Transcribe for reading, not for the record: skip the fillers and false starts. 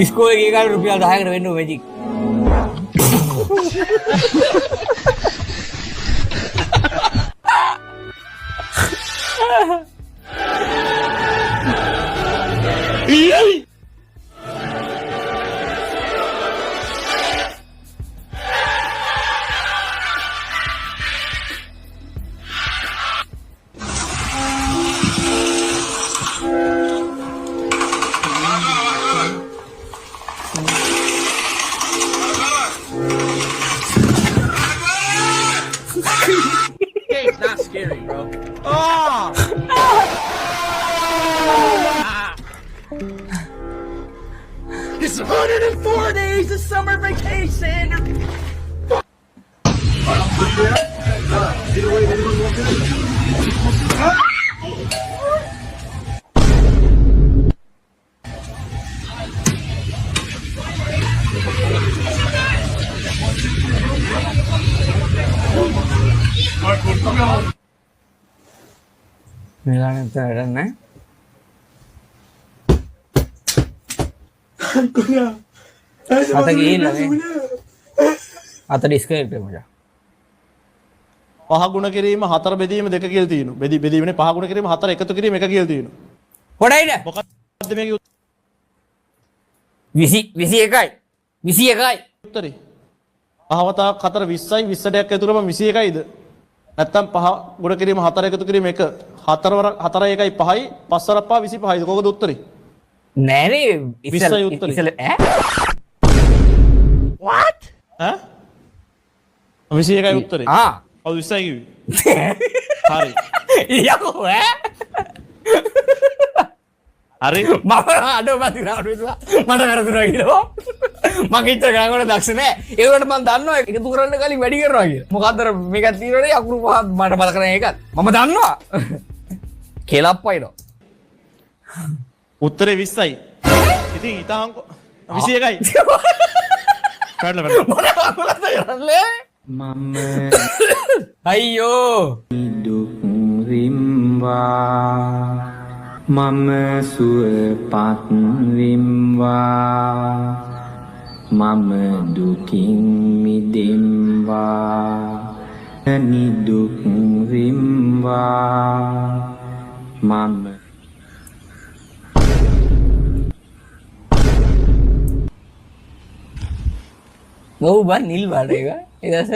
ඉස්කෝලේ ගිය කාලේ රුපියල් 10කට වෙන්න magic. It's not scary, bro. It's 104 days of summer vacation. මෙලා නැත්නම් වැඩක් නැහැ. අත ගිහිල්ලා නේ. අත ඩිස්කනෙක්ට් වෙමු. පහ ගුණ කිරීම හතර බෙදීම දෙක කියලා තියෙනවා. බෙදීමනේ පහ ගුණ කිරීම හතර එකතු කිරීම එක කියලා තියෙනවා. පොඩයිද? මොකක්ද මේකේ 21යි. 21යි. උත්තරේ. පහවතා හතර 20යි 20ට එකක් ඇතුළම 21යිද? නැත්තම් පහ ගුණ කිරීම හතර එකතු කිරීම එක හතර එකයි පහයි පස්වර පහ 25යිද? කොහොමද උත්තරේ? නෑ නේ 20යි උත්තරේ. ඈ? What? ඈ? 21යි උත්තරේ. ආ. ඔව් 20යි කිව්වේ. හරි. යකෝ ඈ? හරි. මම අඩෝපති රාඩුවා මට වැරදුනා කියලා. මම කිච්ච ගානකට දක්ෂ නෑ. ඒ වුණාට මම දන්නවා එකතු කරන්න කලින් වැඩි කරනවා කියලා. මොකද්ද මේකක් තියෙනවනේ අකුරු පහ මට මතක නෑ ඒකත්. මම දන්නවා. කෙලප්පයිනෝ. උත්තරේ 20යි. ඉතින් ඊටාංකො 21යි. කාඩල මම අයියෝ දුක් විම්වා මම සුවපත් විම්වා මම දුකින් මිදෙම්වා නිදුක් විම්වා මම ඔව් බා නිල් බඩ එක ඊදස